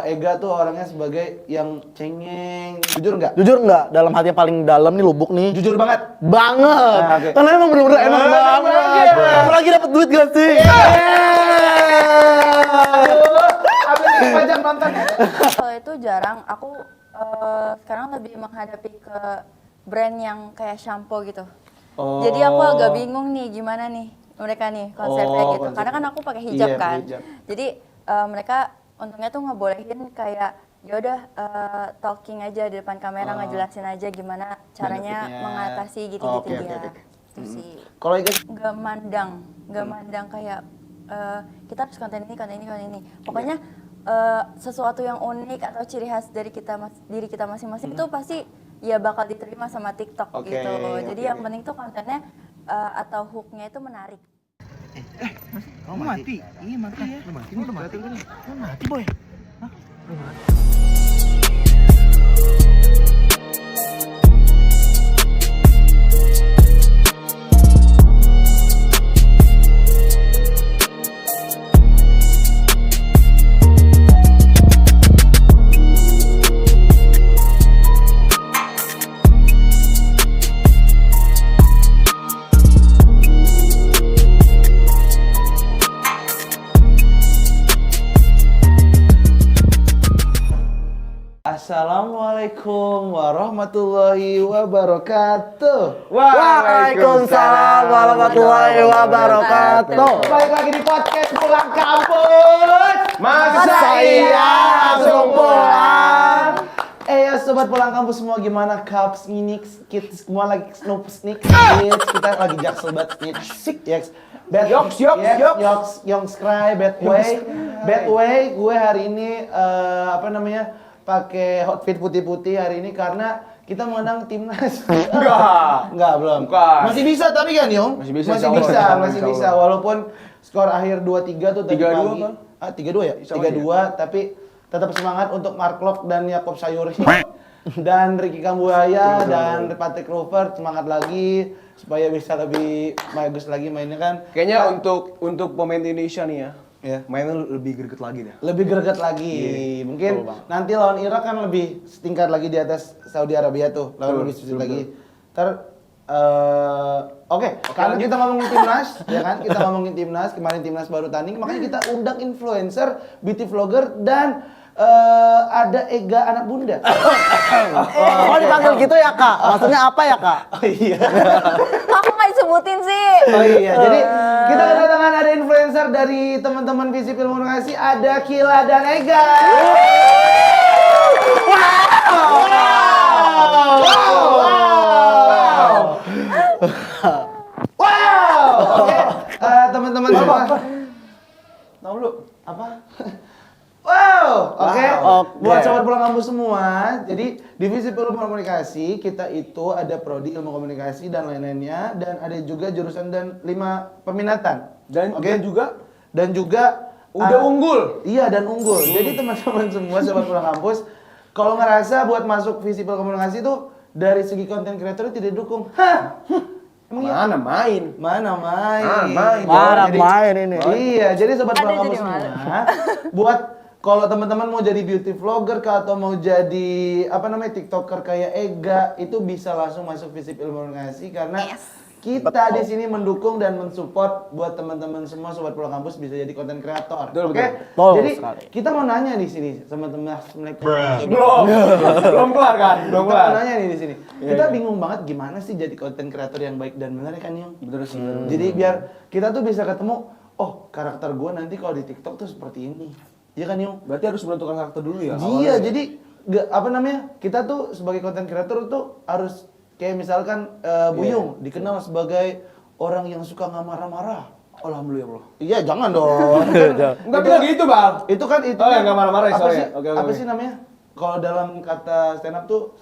Ega tuh orangnya sebagai yang cengeng. Jujur nggak? Jujur nggak? Dalam hati yang paling dalam nih, lubuk nih. Jujur banget. Banget. Okay. Karena emang bener-bener enak banget. Apalagi dapet duit gak sih? Abis ini pajak nonton. Kalau itu jarang, aku sekarang lebih menghadapi ke brand yang kayak shampoo gitu. Jadi aku agak bingung nih gimana nih mereka nih konsepnya gitu. Karena kan aku pakai hijab kan. Hijab. Jadi mereka untungnya tuh ngebolehin kayak yaudah talking aja di depan kamera, ngejelasin aja gimana caranya mengatasi gitu-gitu ya. Itu sih. Kalau Ega Nggak mandang kayak kita harus konten ini. Pokoknya sesuatu yang unik atau ciri khas dari diri kita masing-masing itu pasti ya bakal diterima sama TikTok gitu. Jadi yang penting tuh kontennya atau hooknya itu menarik. Kamu mati? Iya mati ya. Lu mati kan? Lu mati boy. Hah? Lu mati. Assalamualaikum warahmatullahi wabarakatuh. Waalaikumsalam warahmatullahi wabarakatuh. Balik lagi di podcast Pulang Kampus. Masa iya langsung pulang. Ya sobat Pulang Kampus semua, gimana Kaps, Nix, kids semua lagi snoop sneak kids. Kita lagi jaksel bat sik yes. Yoks, cry, bad way. Gue hari ini pakai outfit putih-putih hari ini karena kita mengenang timnas. Enggak, belum. Bukan. Masih bisa tapi kan, Yong? Masih bisa. Masih bisa. Walaupun skor akhir 2-3 tuh tadi 3-2 pagi. apa? 3-2 ya? 3-2, tapi tetap semangat untuk Mark Lok dan Yakob Sayuri. Dan Ricky Kambuaya dan Patrick Kluivert, semangat lagi supaya bisa lebih bagus lagi mainnya kan. Kayaknya untuk pemain Indonesia nih ya, mainnya lebih greget lagi dah. Lebih greget lagi. Mungkin nanti lawan Irak kan lebih setingkat lagi di atas Saudi Arabia tuh, lawan lebih sulit lagi. Karena kita ngomongin timnas, ya kan? Kita ngomongin timnas, kemarin timnas baru tanding, makanya kita undang influencer, beauty vlogger dan ada Ega anak bunda. Oh dipanggil gitu ya Kak? Maksudnya apa ya Kak? Oh iya. Aku nggak disebutin sih. Oh iya, jadi kita kedatangan ada influencer dari teman-teman Visi Film Komunikasi, ada Kila dan Ega. Wow. Oke, teman-teman semua. Tahu lu apa? Wow, oke. Buat sobat Pulang Kampus semua, jadi divisi Film Komunikasi kita itu ada prodi ilmu komunikasi dan lain-lainnya, dan ada juga jurusan dan 5 peminatan. Dan juga udah unggul. Iya, dan unggul. Jadi teman-teman semua sobat Pulang Kampus, kalau ngerasa buat masuk visi Film Komunikasi itu dari segi konten kreator tidak didukung. Mana main? Main ini. Iya, jadi sobat Pulang Kampus jadi malu. semua, buat kalau teman-teman mau jadi beauty vlogger kah atau mau jadi TikToker kayak Ega, itu bisa langsung masuk Visi Film Komunikasi karena kita di sini mendukung dan mensupport buat teman-teman semua sobat Pulang Kampus bisa jadi konten kreator. Oke? Jadi kita mau nanya di sini sama teman-teman. Belum kelar kan? Kita mau nanya nih di sini. Kita bingung banget gimana sih jadi konten kreator yang baik dan benar kan, Yung? Bener sih. Jadi biar kita tuh bisa ketemu, oh karakter gue nanti kalau di TikTok tuh seperti ini. Iya kan, Yung? Berarti harus menentukan karakter dulu ya? Iya, jadi kita tuh sebagai konten kreator tuh harus kayak misalkan Buyung dikenal sebagai orang yang suka nggak marah-marah. Alhamdulillah. Iya, jangan dong. Enggak bilang gitu, Bang. Itu kan itu. Oh, ya, nggak marah-marah ya, Apa sorry. sih? Oke. Apa sih namanya? Kalau dalam kata stand up tuh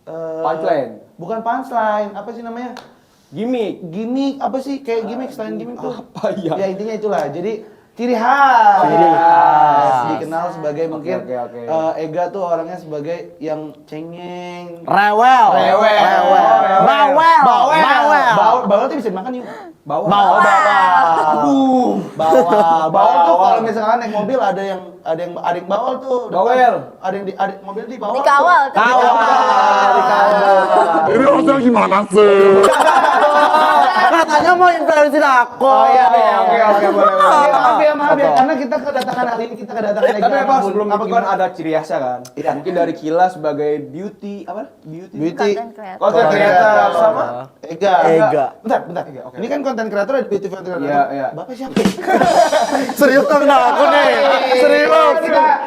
Punchline. Bukan punchline, apa sih namanya? Gimik. Gimik apa sih? Kayak gimik, selain gimik tuh. Apa ya? Ya intinya itulah. Jadi ciri khas. Ciri khas. Dikenal sebagai mungkin oke. Ega tuh orangnya sebagai yang cengeng. Rewel. Bawel tuh bisa dimakan yuk. Bawah. Aduh. Bawel tuh kalau misalkan naik mobil ada yang bawel tuh. Bawel. Ada mobil di bawel. Dikawal. Dikawal. Ini maksudnya gimana sih? Katanya mau influencer aku. Oh iya, oke, boleh. Maaf ya, Apa? karena kita kedatangan hari ini Tapi apa sebelum itu kan ada ciri khasnya kan? Iya. Mungkin dari Kila sebagai beauty Beauty. Content creator. Content creator sama Ega. Bentar. oke. Ini kan konten kreator ada beauty creator. Iya. Bapak siapa? Serius dong kenal aku nih. Serius.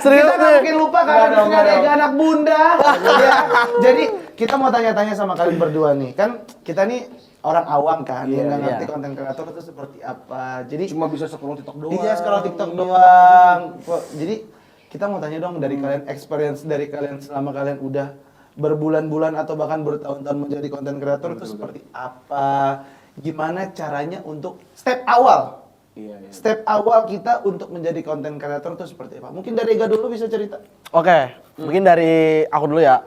Kita nggak mungkin lupa karena di sini ada Ega anak bunda. Iya. Jadi kita mau tanya-tanya sama kalian berdua nih. Kan kita nih orang awam kan, yang nggak ngerti konten kreator itu seperti apa. Jadi cuma bisa scroll TikTok doang. iya, scroll TikTok doang. Jadi kita mau tanya dong dari kalian, experience dari kalian selama kalian udah berbulan-bulan atau bahkan bertahun-tahun menjadi konten kreator itu seperti apa? Gimana caranya untuk step awal? Iya. Step awal kita untuk menjadi konten kreator itu seperti apa? Mungkin dari Ega dulu bisa cerita. Oke, mungkin dari aku dulu ya.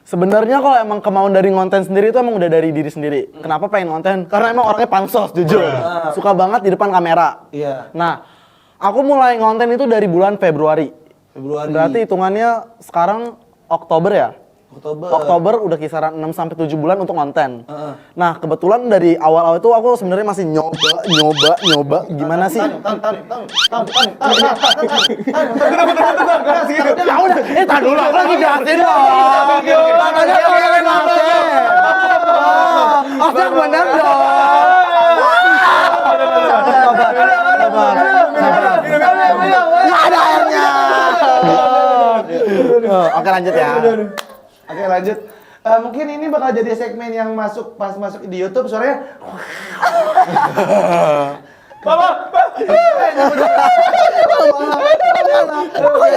Sebenarnya kalau emang kemauan dari ngonten sendiri itu emang udah dari diri sendiri. Kenapa pengen ngonten? Karena emang orangnya pansos, jujur. Suka banget di depan kamera. Iya. Nah, aku mulai ngonten itu dari bulan Februari. Berarti hitungannya sekarang Oktober ya? Oktober udah kisaran 6 sampai 7 bulan untuk konten. Nah, kebetulan dari awal-awal itu aku sebenarnya masih nyoba gimana sih? Tahan dulu, aku lagi jelasin loh. Katanya kalau lagi konten. Aku yang bener dong. Nggak ada airnya. Oke, lanjut ya. Oke, lanjut. Mungkin ini bakal jadi segmen yang pas masuk di YouTube suaranya.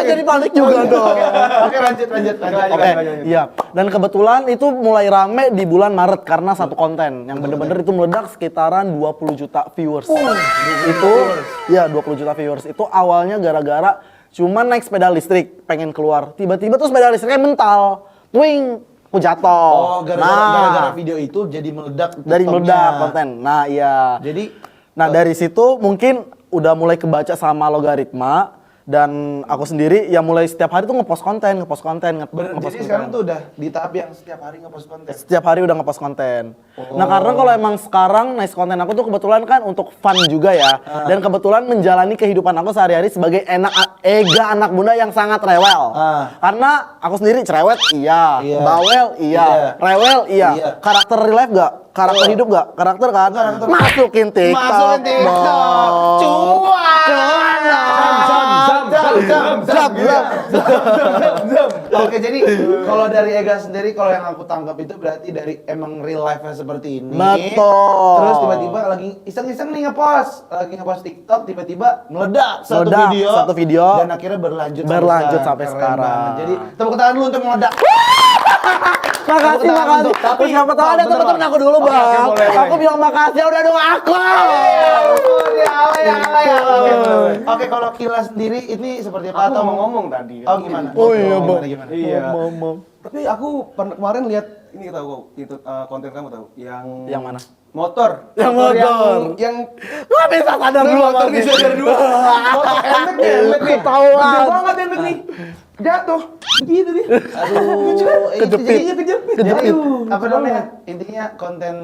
Jadi panik juga dong. Oke, lanjut. Oke, iya. Dan kebetulan itu mulai rame di bulan Maret karena satu konten yang bener-bener itu meledak sekitaran 20 juta viewers. Itu, ya 20 juta viewers. Itu awalnya gara-gara cuma naik sepeda listrik, pengen keluar. Tiba-tiba tuh sepeda listriknya mental. Twing, aku jatuh. Oh, gara-gara video itu jadi meledak. Dari meledak konten. Nah, iya. Nah, dari situ mungkin udah mulai kebaca sama logaritma dan aku sendiri ya mulai setiap hari tuh ngepost konten. Jadi sekarang tuh udah di tahap yang setiap hari ngepost konten. Setiap hari udah ngepost konten. Nah, karena kalau emang sekarang nice konten aku tuh kebetulan kan untuk fun juga ya. Dan kebetulan menjalani kehidupan aku sehari-hari sebagai Ega anak bunda yang sangat rewel. Karena aku sendiri cerewet iya, bawel iya, rewel iya. Karakter real life gak? Karakter hidup gak? Karakter kan? Masukin TikTok. Oke, jadi kalau dari Ega sendiri, kalau yang aku tangkap itu berarti dari emang real life-nya seperti ini. Betul. Terus tiba-tiba lagi iseng-iseng nih ngepost TikTok, tiba-tiba meledak satu video dan akhirnya berlanjut sampai sekarang. Jadi tepuk tangan dulu untuk meledak. Makasih. Tapi siapa tahu ada teman-teman aku dulu, Bang. Aku bilang makasih udah dong aku. Oke, kalau Kila sendiri ini seperti apa? Atau mau ngomong tadi. Oh, gimana? Oh iya, Bang. Gimana? Iya. Mom. Tapi aku kemarin lihat ini tahu itu konten kamu tahu Yang mana? motor. Yang motor. Yang Gua bisa sadar dulu. motor bisa sadar dulu. Motor helmet nih. Ketahuan. Gede banget helmet nih. Jatuh. Begitu dia. Aduh, Kejepit. Jadi apa namanya? Intinya konten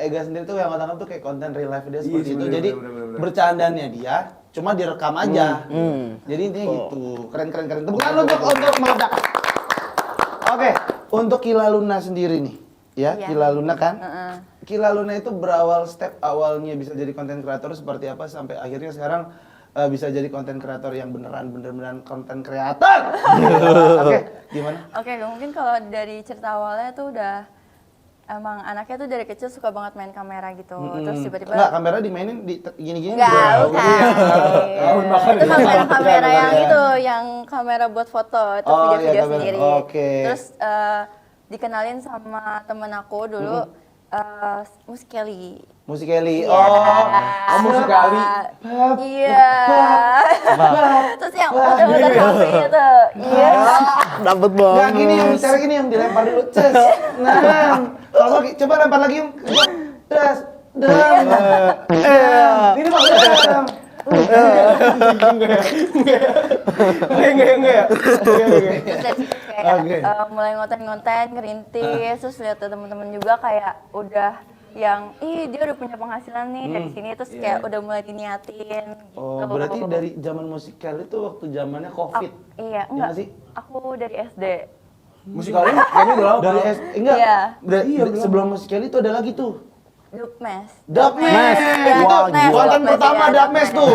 Ega sendiri tuh yang aku tangkap tuh kayak konten real life dia seperti itu. Jadi bercandanya dia cuma direkam aja. Jadi intinya gitu. Keren. Tepuk tangan untuk meledak. Oke, untuk Kila Luna sendiri nih. Ya, Iya. Kila Luna kan? Kila Luna itu berawal step awalnya bisa jadi konten kreator seperti apa sampai akhirnya sekarang bisa jadi konten kreator yang beneran konten kreator. Oke, gimana? Oke, mungkin kalau dari cerita awalnya tuh udah emang anaknya tuh dari kecil suka banget main kamera gitu. Terus tiba-tiba Enggak, kamera dimainin di gini-gini. Enggak, bukan. Itu kamera yang itu, yang kamera buat foto, itu video-video kamera. sendiri. Oke. Terus dikenalin sama temen aku dulu, Musikali. Musikali. Iya. Oh, musikali. Iya. Terus yang muter-muter HP itu. Iya. Dapet Nggak, banget. gini yang cara gini yang dilempar dulu. Ces. Nah. Kalau coba lempar lagi yang des. Dam. Ini Bang. Dam. Enggak. Terus dari situ kayak Oke. mulai ngonten-ngonten, ngerintis, terus lihat teman-teman juga kayak udah yang, dia udah punya penghasilan nih dari sini, terus kayak udah mulai diniatin. Oh, gitu. berarti dari zaman musikal itu waktu zamannya Covid. Iya, nggak enggak sih? Aku dari SD. Musikalnya kayaknya udah lama. Dari enggak. Iya. Sebelum musikal itu ada lagi tuh. Dupmes. Dapmes. Iya, Itu Dapmes. konten Dapmes, pertama iya, Dapmes tuh.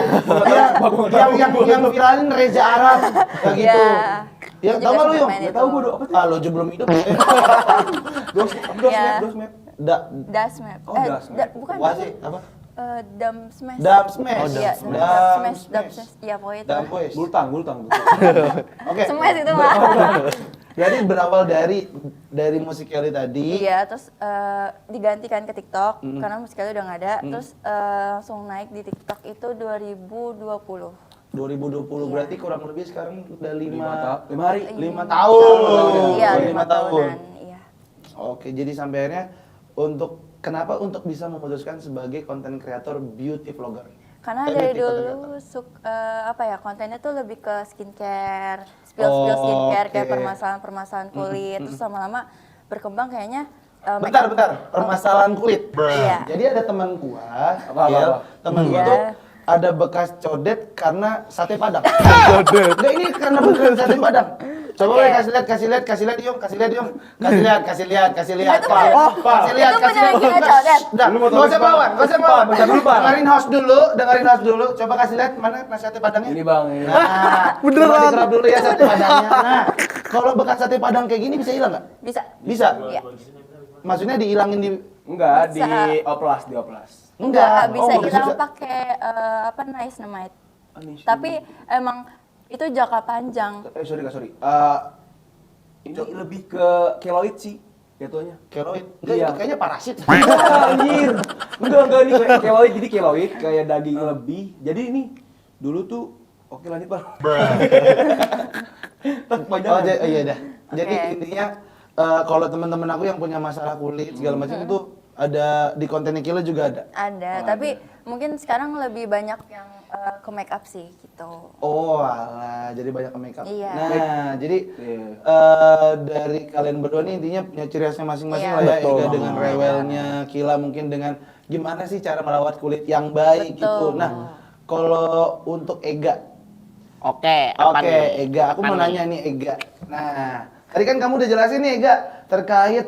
Yang viralin Reza Arab kayak gitu. Iya. Ya, Aku tahu juga nggak lu sempet Yung? main Nggak itu. tahu gua apa tuh? Ah, lo aja belum hidup. Iya. Dosmap. Dasmap. Oh, Dasmap. Bukan. Wah sih, apa? Dam Smash. Dam Smash. Oh, iya, Dam Dam Smash. Dam Smash. Smash. Iya, pokoknya itu. Dam Boys. Bultang. Oke. Smash itu mah. Jadi berawal dari musikali tadi. Iya, terus digantikan ke TikTok karena musiknya udah nggak ada. Terus langsung naik di TikTok itu 2020. 2020 berarti kurang lebih sekarang udah 5 hari. 5 tahun. Iya, 5 tahun. tahunan. Iya. Oke, jadi sampai akhirnya kenapa untuk bisa memutuskan sebagai konten kreator beauty vlogger? Karena Beauty dari content dulu creator. kontennya tuh lebih ke skincare, spill skincare, kayak oke. permasalahan kulit. Terus lama-lama berkembang kayaknya Bentar, permasalahan kulit. Iya. Jadi ada teman gua, Apa? teman gua Iya. tuh ada bekas codet karena sate Padang. Codet. Enggak, ini karena bekas sate Padang. Coba Oke. weh, kasih lihat Yung. Kasih lihat. Itu Kasih lihat, punya- kasih lihat. punya codet. Dah, Lu mau nggak usah tahu bawa, nggak usah bawa. Bentar dulu, Pak. Dengerin host dulu. Coba kasih lihat mana sate Padangnya. Ini Bang, ini. Nah, Beneran. coba diserap dulu ya sate Padangnya. Nah, kalau bekas sate Padang kayak gini bisa hilang nggak? bisa. Bisa. Iya. Maksudnya dihilangin di Enggak, di Bisa. oplas. Enggak, bisa nggak hilang pakai nice namanya. Tapi emang itu jangka panjang. Sorry. Ini lebih ke keloid sih jatuhnya. Keloid. Enggak, Iya. itu kayaknya parasit. Anjir. Enggak ini kayak keloid. Jadi keloid kayak daging lebih. Jadi ini dulu tuh oke lanjut, Bang. Oh, iya dah. Jadi Oke. intinya kalau teman-teman aku yang punya masalah kulit segala macam itu ada di kontennya Kila juga ada. Ada, tapi mungkin sekarang lebih banyak yang ke make up sih gitu. Oh, alah, jadi banyak ke makeup. Iya. Nah, jadi Iya. dari kalian berdua nih intinya punya ciri khasnya masing-masing Iya. lah ya. Betul. Ega dengan rewelnya, Kila mungkin dengan gimana sih cara merawat kulit yang baik Betul. gitu. Nah, kalau untuk Ega, Oke, apa oke, nih? Ega, aku Apa mau nih? nanya nih Ega. Nah, tadi kan kamu udah jelasin nih Ega terkait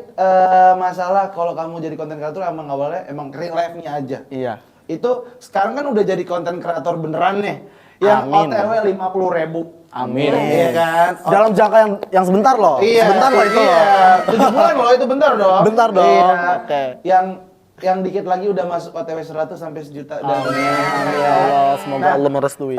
masalah kalau kamu jadi konten kreator emang awalnya emang real life-nya aja. Iya. Itu sekarang kan udah jadi konten kreator beneran nih. Yang Amin. OTW 50.000. Amin. Iya kan? Dalam jangka yang sebentar loh. Iya, Sebentar loh itu. Iya. 7 bulan loh itu bentar dong. Bentar dong. Iya. Oke. Yang dikit lagi udah masuk OTW 100 sampai 1 juta. Amin. Ya Allah, semoga Allah merestui.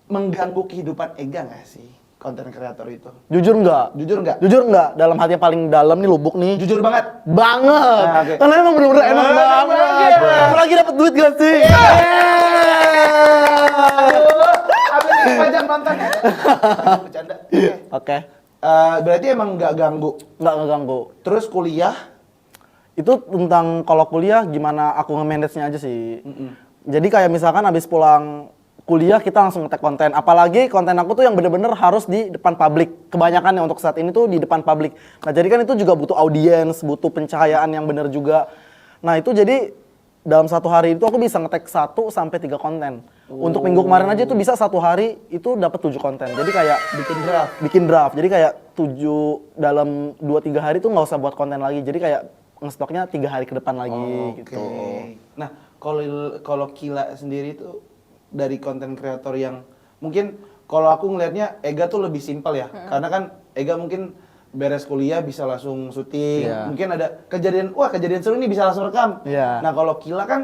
Mengganggu kehidupan Ega nggak sih konten kreator itu? Jujur nggak? Jujur nggak? Jujur nggak? Dalam hati yang paling dalam nih lubuk nih. Jujur banget. Banget. Nah, oke. Karena emang bener-bener enak Enak banget. banget. Kamu lagi dapet duit gak sih? Aduh, abis ini pajak nonton. Bercanda. Oke. Oke. Berarti emang nggak ganggu. Nggak ngeganggu. Terus kuliah? Itu tentang kalau kuliah gimana aku nge-manage-nya aja sih. Jadi kayak misalkan habis pulang kuliah kita langsung nge-tag konten. Apalagi konten aku tuh yang bener-bener harus di depan publik. Kebanyakan untuk saat ini tuh di depan publik. Nah jadi kan itu juga butuh audiens, butuh pencahayaan yang bener juga. Nah itu jadi dalam satu hari itu aku bisa nge-tag 1 sampai 3 konten. Untuk minggu kemarin aja itu bisa satu hari itu dapat 7 konten. Jadi kayak bikin draft. Jadi kayak 7 dalam 2-3 hari tuh nggak usah buat konten lagi. Jadi kayak ngestoknya 3 hari ke depan lagi Oke. gitu. Nah, kalau Kila sendiri itu dari konten kreator yang mungkin kalau aku ngelihatnya Ega tuh lebih simpel ya. Karena kan Ega mungkin beres kuliah bisa langsung syuting. Iya. Mungkin ada kejadian seru nih bisa langsung rekam. Iya. Nah, kalau Kila kan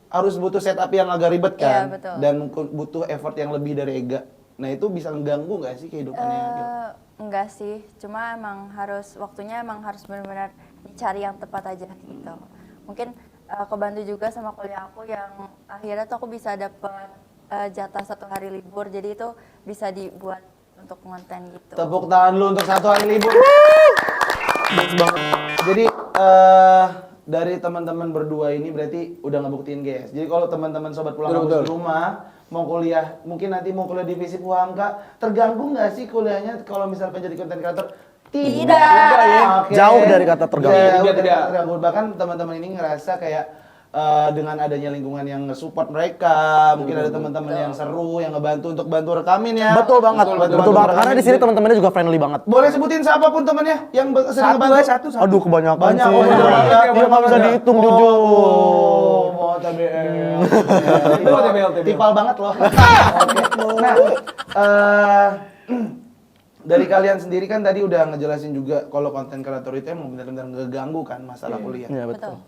harus butuh setup yang agak ribet Iya, kan. betul. Dan butuh effort yang lebih dari Ega. Nah, itu bisa mengganggu nggak sih kehidupannya Kila? Enggak sih, cuma emang harus waktunya emang harus benar-benar dicari yang tepat aja gitu. Mungkin kebantu juga sama kuliah aku yang akhirnya tuh aku bisa dapat jatah 1 hari libur, jadi itu bisa dibuat untuk konten gitu. Tepuk tangan lu untuk 1 hari libur. Jadi dari teman-teman berdua ini berarti udah ngebuktiin guys. Jadi kalau teman-teman sobat pulang kampus di rumah mau kuliah, mungkin nanti mau kuliah di FISIP Hamka, terganggu nggak sih kuliahnya kalau misalkan jadi konten kreator? Tidak ya. Oke. Jauh dari kata terganggu. Jauh dari Tidak. kata terganggu. Bahkan teman-teman ini ngerasa kayak dengan adanya lingkungan yang nge-support mereka, mungkin ada teman-teman yang seru, yang ngebantu untuk bantu rekamin ya. Betul banget, betul banget. Karena di sini teman-temannya juga friendly banget. Boleh sebutin siapapun temannya yang sering ngebantu? Aduh kebanyakan Banyak, sih. oh, banyak. Dia nggak bisa dihitung jujur. Mau TBL. Itu TBL. Tipal banget loh. Oke. Nah, dari kalian sendiri kan tadi udah ngejelasin juga kalau konten kreator itu emang benar-benar ngeganggu kan masalah kuliah. Iya Betul. betul.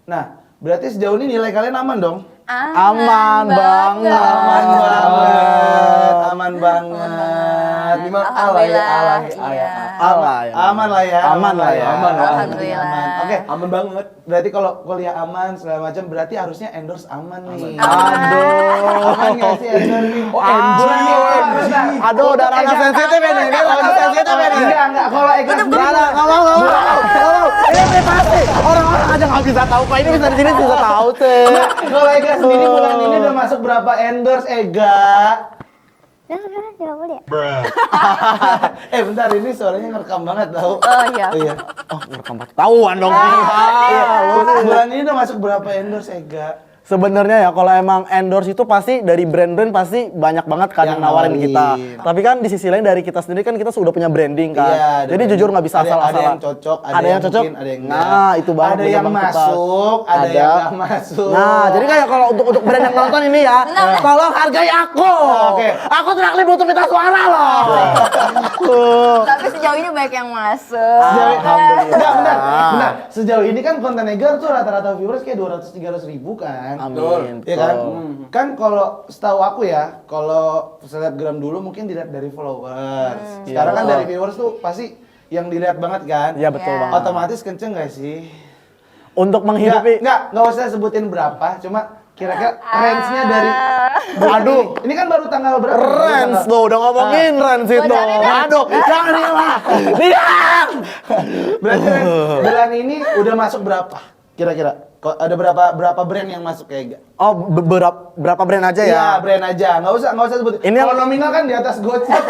Nah, berarti sejauh ini nilai kalian aman dong? Aman banget. Aman banget. Memang Alhamdulillah, iya. Aman lah ya. Aman lah ya. Aman lah. Alhamdulillah. Oke, Aman banget. berarti kalau kuliah aman segala macam berarti harusnya endorse aman nih. Aduh. Aman nggak sih endorse nih? Oh, endorse. Aduh, udah ranah sensitif ini. Ini ranah sensitif ini. Enggak. Kalau Ega sendiri Nggak mau. Ini privasi. Orang-orang aja nggak bisa tahu kok. Ini bisa di sini bisa tahu sih. kalau Ega sendiri bulan ini udah masuk berapa endorse Ega? Kan sekarang 30 ya? Bentar ini suaranya ngerekam banget tau. Oh iya. Iya. Oh, ngerekam ketahuan dong. Bulan ini udah masuk berapa endorse Ega? Sebenarnya ya kalau emang endorse itu pasti dari brand-brand pasti banyak banget kan Yang yang nawarin nawarin. kita. Tapi kan di sisi lain dari kita sendiri kan kita sudah punya branding kan. Iya, ada Jadi branding. jujur nggak bisa Ada asal-asalan. yang cocok, ada yang cocok, mungkin, ada yang enggak. Nah, itu banget. Ada bener yang banget, Pak. masuk, ada yang nggak masuk. Nah, jadi kayak kalau untuk brand yang nonton ini ya, tolong hargai aku. Oke. Aku tidak butuh minta suara loh. Tuh. Tapi sejauh ini banyak yang masuk. Enggak, benar. Sejauh ini kan konten Ega tuh rata-rata viewers kayak 200-300 ribu kan. Amin. Iya kan? Kan kalau setahu aku ya, kalau selebgram dulu mungkin dilihat dari followers. Sekarang kan dari viewers tuh pasti yang dilihat banget kan? Iya betul Iya. banget. Otomatis kenceng gak sih? Untuk menghidupi. Nggak usah sebutin berapa, cuma kira-kira range-nya dari Aduh. ini kan baru tanggal berapa? Rens tuh, udah ngomongin Rens itu. Bocorin dah. Aduh, jangan hilang. Diam. Berarti range bulan ini udah masuk berapa? Kira-kira? Kok ada berapa brand yang masuk kayak Ega? Oh, berapa brand aja ya? Iya, brand aja. Nggak usah sebutin. Ini Kalau yang- nominal kan di atas Gojek.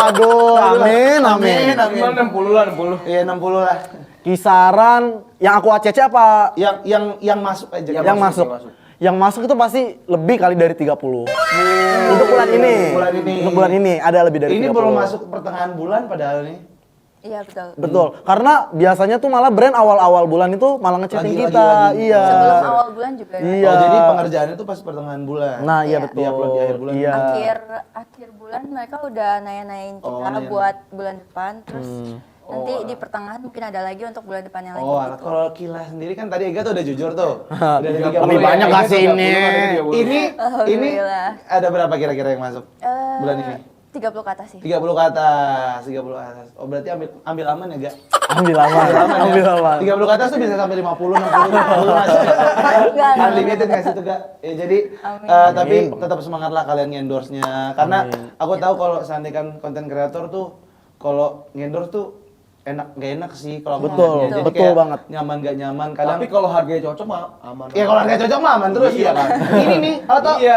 Aduh, amin, amin. Cuma 60 lah, 60. Iya, 60 lah. Kisaran yang aku ACC apa? Yang masuk aja. Yang masuk. Yang masuk itu pasti lebih kali dari 30. Untuk bulan ini. Bulan ini. Untuk bulan ini ada lebih dari Ini 30. belum masuk pertengahan bulan padahal nih. Iya betul. Betul. Karena biasanya tuh malah brand awal-awal bulan itu malah ngechatting Lagi, kita. lagi. Iya. Sebelum awal bulan juga. Iya. Oh, jadi pengerjaannya tuh pas pertengahan bulan. Nah, iya Iya. betul. Di-upload di akhir bulan. Iya. Akhir bulan mereka udah nanya-nanyain kita nanya. buat bulan depan, terus nanti di pertengahan mungkin ada lagi untuk bulan depan yang lagi. Oh, gitu. kalau Kila sendiri kan tadi Ega tuh udah jujur tuh. Udah ada 30. Lebih banyak Ega gak sih 30, ini? Ini Alhamdulillah. ada berapa kira-kira yang masuk bulan ini? 30 ke atas sih. 30 ke atas, 30 ke atas. Oh, berarti ambil aman ya, Ga? Ambil aman. Ambil aman. 30 ke atas tuh bisa sampai 50, 60, 60 masuk. Enggak. Unlimited nggak sih itu, Ga? Ya, jadi Amin. tapi tetap semangat lah kalian nge-endorse-nya. Karena aku tahu kalau seandainya kan konten kreator tuh kalau nge-endorse tuh nggak enak sih kalau aku Betul, ngeliatnya. Jadi betul kayak banget. nyaman nggak nyaman kadang. Tapi kalau harganya cocok mah aman. Ya kalau nggak cocok mah aman terus Iya ya kan? Ini nih atau Iya.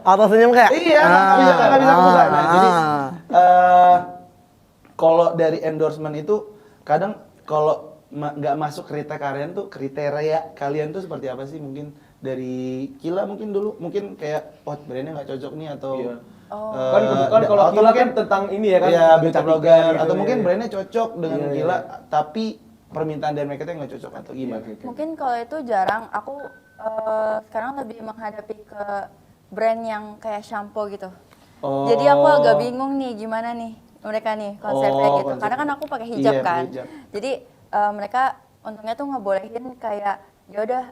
Atau senyum kayak? iya nggak bisa buka. Nah, jadi ah. kalau dari endorsement itu kadang kalau nggak masuk kriteria kalian tuh seperti apa sih? Mungkin dari Kila mungkin dulu mungkin kayak brandnya nggak cocok nih atau Iya. Oh. Kalau atau Kila mungkin kan tentang ini ya kan. ya tentang beauty kecantikan blogger gitu, atau ya. mungkin brandnya cocok dengan Iya, Kila iya. tapi permintaan dari mereka tuh nggak cocok atau gimana? Mungkin kalau itu jarang. Aku sekarang lebih menghadapi ke brand yang kayak shampoo gitu. Oh. Jadi aku agak bingung nih gimana nih mereka nih konsepnya Oh, gitu. konsep. Karena kan aku pakai hijab Iya, kan. hijab. Jadi mereka untungnya tuh ngebolehin kayak ya udah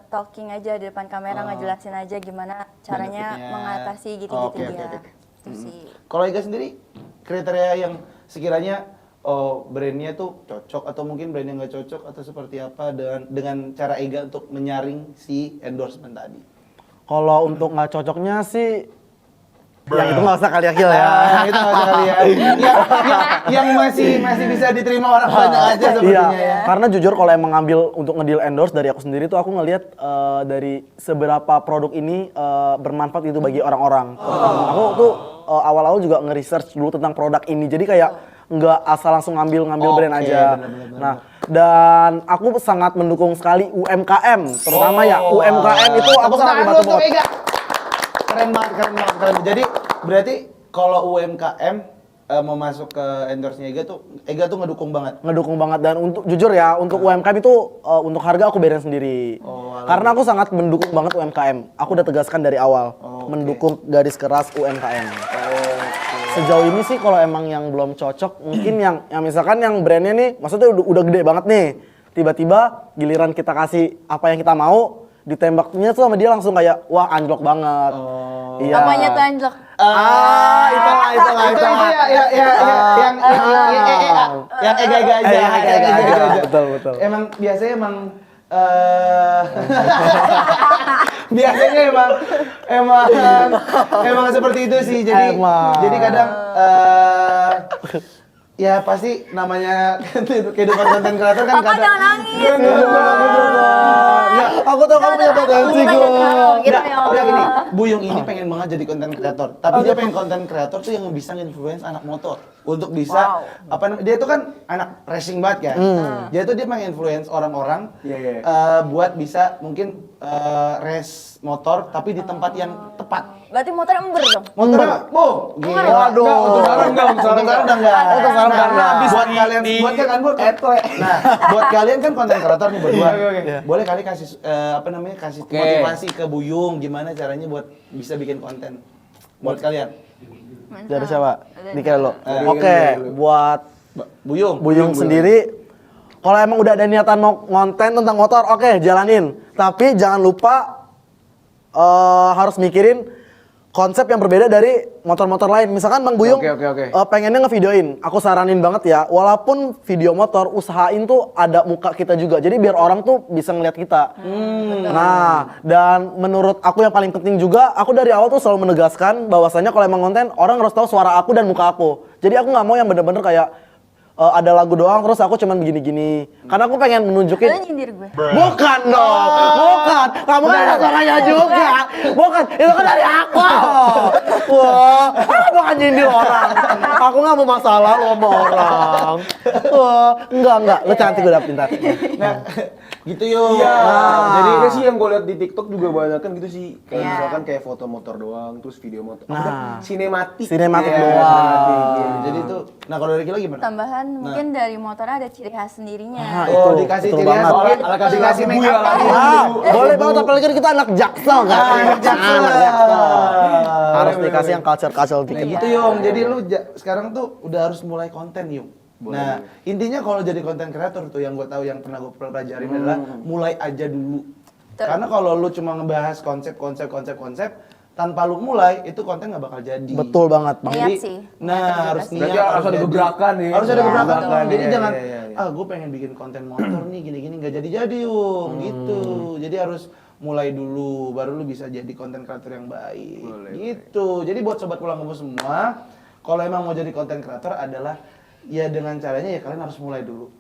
talking aja di depan kamera ngejelasin aja gimana caranya Benefitnya. mengatasi gitu-gitu Oke, ya. oke. Itu sih. Kalau Ega sendiri kriteria yang sekiranya oh brandnya tuh cocok atau mungkin brandnya nggak cocok atau seperti apa dengan cara Ega untuk menyaring si endorsement tadi? Kalau untuk nggak cocoknya sih, yang itu nggak usah kali ya Kil ya. Itu nggak usah kali ya. Yang masih bisa diterima orang banyak aja sepertinya ya. Iya, karena jujur kalau emang ngambil untuk ngedeal endorse dari aku sendiri tuh aku ngelihat dari seberapa produk ini bermanfaat itu bagi orang-orang. Aku tuh awal-awal juga nge-research dulu tentang produk ini. Jadi kayak nggak asal langsung ngambil brand Oke, aja. bener-bener. Nah, dan aku sangat mendukung sekali UMKM, terutama ya UMKM itu aku sangat membantu banget. Ega. Keren banget. Jadi berarti kalau UMKM mau masuk ke endorse-nya Ega tuh ngedukung banget. Ngedukung banget dan untuk jujur ya untuk UMKM itu untuk harga aku bedain sendiri. Karena aku sangat mendukung banget UMKM. Aku udah tegaskan dari awal mendukung garis keras UMKM. Sejauh ini sih kalau emang yang belum cocok mungkin yang misalkan yang brandnya nih maksudnya udah gede banget nih. Tiba-tiba giliran kita kasih apa yang kita mau ditembaknya tuh sama dia langsung kayak wah anjlok banget. Iya. Apanya tuh anjlok? Itulah. Yang Ega aja. Betul. Emang biasanya biasanya emang seperti itu sih. Jadi kadang ya pasti namanya kehidupan konten kreator kan Kakak jangan nangis. Ya, aku tahu kamu punya potensi Gitu ya Udah Allah. gini, Buyung ini pengen banget jadi konten kreator. Tapi dia pengen konten kreator tuh yang bisa nge-influence anak motor untuk bisa dia tuh kan anak racing banget kan. Dia pengen influence orang-orang buat bisa mungkin race motor tapi di tempat yang tepat. Berarti motor ember dong? Motornya, gila. Waduh. Untuk sekarang udah enggak. Untuk sekarang udah enggak. Buat kalian, buat kalian kan konten kreator nih berdua. Boleh kali kasih kasih motivasi ke Buyung gimana caranya buat bisa bikin konten buat kalian. Dari siapa? Dika lo. Dari Oke, dulu. buat Buyung sendiri kalau emang udah ada niatan mau ngonten tentang motor, oke jalanin. Tapi jangan lupa harus mikirin konsep yang berbeda dari motor-motor lain. Misalkan Bang Buyung pengennya ngevideoin, aku saranin banget ya, walaupun video motor usahain tuh ada muka kita juga. Jadi biar orang tuh bisa ngeliat kita. Nah, dan menurut aku yang paling penting juga, aku dari awal tuh selalu menegaskan bahwasanya kalau emang konten orang harus tahu suara aku dan muka aku. Jadi aku nggak mau yang bener-bener kayak ada lagu doang terus aku cuman begini-gini. Karena aku pengen menunjukin. Lu nyindir gue? Bukan dong, bukan. Kamu kan ada suaranya juga. Bukan, itu kan dari aku. Wah, aku bukan nyindir orang. Aku nggak mau masalah lo sama orang. Wah, enggak. Lo cantik udah pintar. Nah, gitu yuk. Iya. Jadi Jadi ini sih yang gue lihat di TikTok juga banyak kan gitu sih. Kayak Iya. misalkan kayak foto motor doang, terus video motor. Nah. Sinematik. Sinematik Iya, doang. sinematik. jadi tuh, nah kalau dari Kila gimana? Tambahan mungkin dari motornya ada ciri khas sendirinya. Oh, Itu, dikasih betul ciri khas, banget. mungkin Ala-ala dikasih lagu make ya, up lagu. lagi. Boleh banget apalagi kan kita anak jaksel kan. Anak Jaksel. Anak Jaksel. Harus Bener, dikasih bener. yang culture Nah dikit. gitu Yung, jadi lu sekarang tuh udah harus mulai konten Yung. Nah intinya kalau jadi konten kreator tuh yang gue tahu yang pernah gue pelajarin adalah mulai aja dulu. Betul. Karena kalau lu cuma ngebahas konsep tanpa lu mulai itu konten nggak bakal jadi. Betul banget, Bang. Niat Jadi, sih. nah harus Berarti niat, harus ada jadi. gebrakan nih. Harus ada Iya, gebrakan. betul. Jadi Iya, jangan, iya, iya. gue pengen bikin konten motor nih gini-gini nggak jadi Yung, gitu. Jadi harus mulai dulu, baru lu bisa jadi konten kreator yang baik. Gitu. Jadi buat sobat pulang kampus semua, kalau emang mau jadi konten kreator adalah ya dengan caranya ya kalian harus mulai dulu.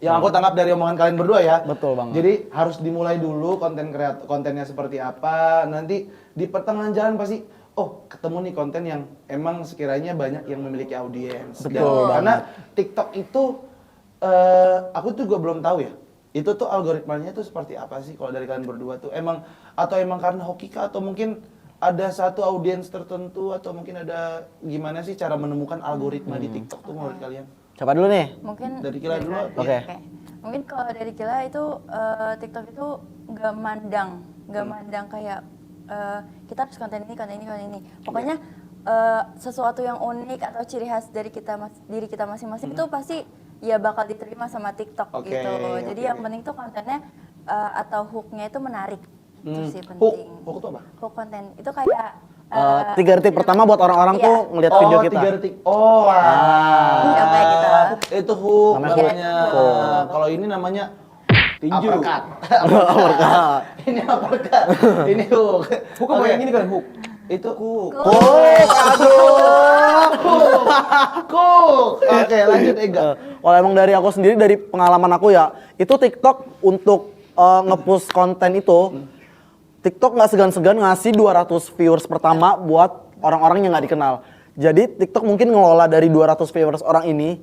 Yang aku tangkap dari omongan kalian berdua ya. Betul banget. Jadi harus dimulai dulu kontennya seperti apa. Nanti di pertengahan jalan pasti ketemu nih konten yang emang sekiranya banyak yang memiliki audiens. Betul Karena TikTok itu aku juga belum tahu ya. Itu tuh algoritmanya tuh seperti apa sih kalau dari kalian berdua tuh? Emang karena hoki kah atau mungkin ada satu audiens tertentu atau mungkin ada gimana sih cara menemukan algoritma di TikTok tuh menurut kalian? Siapa dulu nih? Mungkin Dari Kila dulu. Oke. Mungkin kalau dari Kila itu TikTok itu nggak mandang kayak kita harus konten ini. Pokoknya sesuatu yang unik atau ciri khas dari diri kita masing-masing itu pasti ya bakal diterima sama TikTok Oke, gitu. Jadi oke. yang penting tuh kontennya atau hooknya itu menarik. Itu sih Hook penting. tuh apa? Hook konten itu kayak 3 detik pertama buat orang-orang Iya. tuh ngeliat video kita. 3 detik. Oh, Ya, kayak gitu. Itu hook Namanya namanya. hook. Kalau ini namanya Tinju. uppercut. Uppercut. Ini uppercut. Ini hook. Hook apa Oke. yang ini kan hook? Itu hook. Oh, aduh. Hook. Oke, lanjut Ega. Kalau emang dari aku sendiri, dari pengalaman aku ya, itu TikTok untuk nge-push konten itu, TikTok nggak segan-segan ngasih 200 viewers pertama buat orang-orang yang nggak dikenal. Jadi TikTok mungkin ngelola dari 200 viewers orang ini,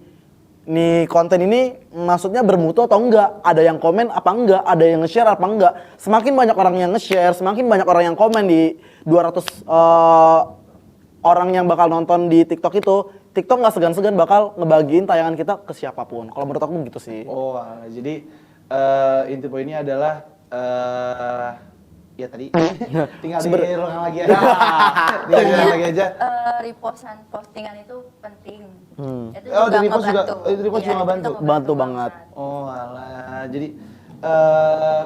nih konten ini maksudnya bermutu atau enggak, ada yang komen apa enggak, ada yang nge-share apa enggak. Semakin banyak orang yang nge-share, semakin banyak orang yang komen di 200 orang yang bakal nonton di TikTok itu, TikTok nggak segan-segan bakal ngebagiin tayangan kita ke siapapun. Kalau menurut aku gitu sih. Oh, jadi inti poinnya adalah ya tadi tinggal diulang lagi aja. Tinggal diulang lagi aja. Repostan postingan itu penting. Itu Oh, di repost juga, ngebantu. itu repost juga Iya, ngebantu. itu Bantu banget. Oh alah, jadi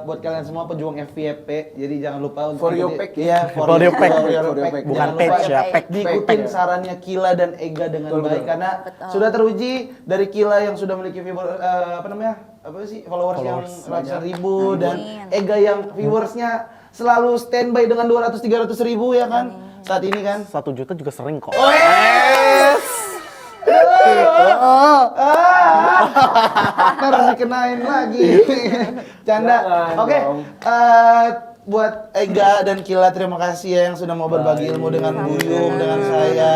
buat kalian semua pejuang FYP, jadi jangan lupa untuk For your ikuti- pack. Iya, For your pack. for your For your pack. pack. Bukan Jangan page lupa ya, pack. diikutin Pack. sarannya Kila dan Ega dengan Betul, baik betul. karena Betul. sudah teruji dari Kila yang sudah memiliki followers yang ratusan ribu dan Ega yang viewersnya selalu standby dengan 200-300 ribu ya kan saat ini kan. 1 juta juga sering kok. Ntar dikenain lagi. Canda. Jangan Oke. dong. Buat Ega dan Kila terima kasih ya yang sudah mau berbagi ilmu dengan Buyung dengan saya.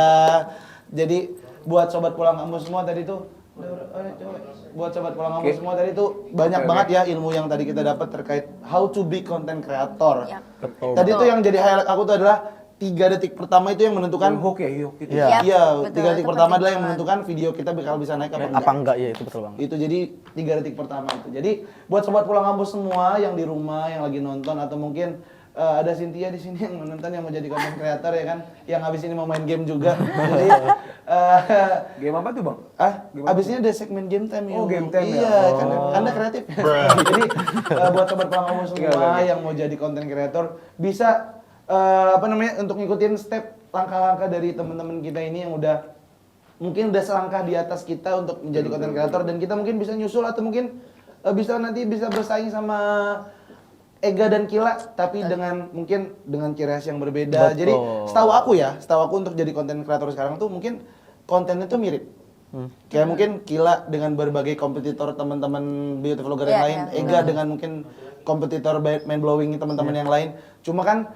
Jadi buat sobat pulang kampus semua tadi tuh buat sobat pulang kampus semua tadi tuh banyak banget ya ilmu yang tadi kita dapat terkait how to be content creator. Yap. Betul. Tadi tuh yang jadi highlight aku tuh adalah 3 detik pertama itu yang menentukan Hook ya, hook itu. Iya. Yap, Iya, betul, 3 detik itu pertama penting adalah yang banget. menentukan video kita bakal bisa naik apa enggak. Apa enggak ya, itu betul banget. Itu jadi 3 detik pertama itu. Jadi buat sobat pulang kampus semua yang di rumah yang lagi nonton atau mungkin ada Cynthia di sini yang menonton yang mau jadi content creator ya kan, yang habis ini mau main game juga. Jadi Game apa tuh, Bang? Game apa? abis ini ada segmen game time Oh, game time ya? Iya, kan Oh. Anda kreatif. Jadi buat sobat pulang kampus semua yang mau jadi content creator bisa untuk ngikutin step langkah-langkah dari teman-teman kita ini yang mungkin udah selangkah di atas kita untuk menjadi content creator dan kita mungkin bisa nyusul atau mungkin nanti bisa bersaing sama Ega dan Kila tapi mungkin dengan ciri khas yang berbeda. Betul. Jadi setahu aku untuk jadi content creator sekarang tuh mungkin kontennya tuh mirip. Kayak mungkin Kila dengan berbagai kompetitor teman-teman beauty vlogger yang Iya, lain, iya. Ega dengan mungkin kompetitor mind blowing teman-teman yang lain. Cuma kan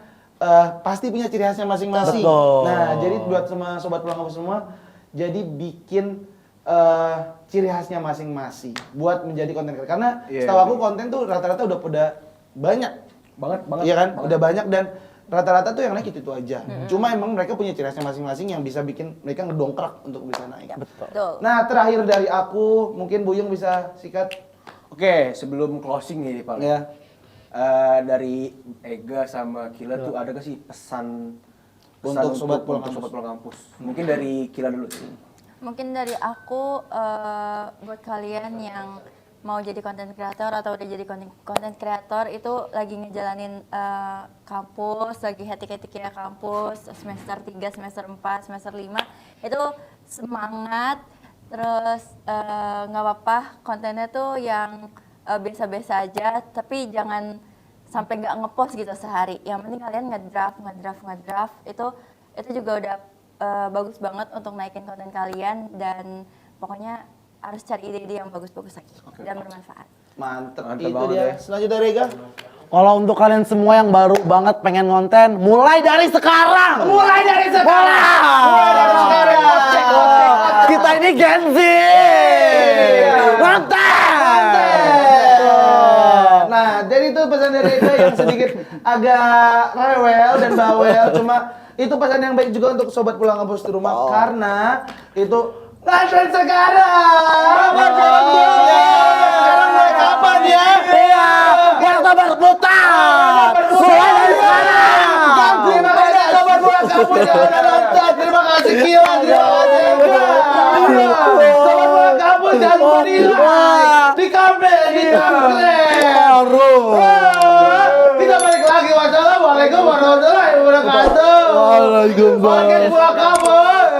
pasti punya ciri khasnya masing-masing. Betul. Nah, jadi buat semua sobat pulang kampus semua, jadi bikin ciri khasnya masing-masing buat menjadi konten creator. Karena Iya, setahu iya. aku konten tuh rata-rata udah banyak. Banget. Iya kan? Banget. Udah banyak dan rata-rata tuh yang naik itu aja. Cuma emang mereka punya ciri khasnya masing-masing yang bisa bikin mereka ngedongkrak untuk bisa naik. Betul. Nah, terakhir dari aku, mungkin Buyung bisa sikat. Oke, sebelum closing nih, Pak. Ya. Dari Ega sama Kila tuh ada gak sih pesan Untuk sobat pulang kampus? sobat pulang kampus? Mungkin dari Kila dulu sih. Mungkin dari aku buat kalian yang mau jadi content creator atau udah jadi content creator itu lagi ngejalanin kampus, lagi hektik-hektiknya kampus, semester 3, semester 4, semester 5 itu semangat, terus nggak apa-apa kontennya tuh yang biasa-biasa aja, tapi jangan sampai nggak ngepost gitu sehari. Yang penting kalian ngedraft itu juga udah bagus banget untuk naikin konten kalian dan pokoknya harus cari ide-ide yang bagus-bagus lagi dan bermanfaat. Mantep, Mantep itu banget dia. ya. Selanjutnya Rega. Kalau untuk kalian semua yang baru banget pengen konten, mulai dari sekarang. Mulai dari sekarang. Kita ini Gen Z. Mantap. Nah, jadi itu pesan dari Ega yang sedikit agak rewel dan bawel. Cuma itu pesan yang baik juga untuk sobat pulang kampus di rumah karena itu nganten sekarang. Sekarang mulai kapan ya? Iya, kita berputar. Mulai dari sekarang. Terima kasih sobat pulang kampus yang udah nonton. Terima kasih Kila, terima kasih Ega. Sobat pulang kampus jangan lupa di like, di comment, di subscribe. Kita balik lagi. Wassalamualaikum warahmatullahi wabarakatuh. Waalaikumsalam. Paket pulang kampus.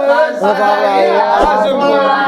Masa iya Langsung pulang.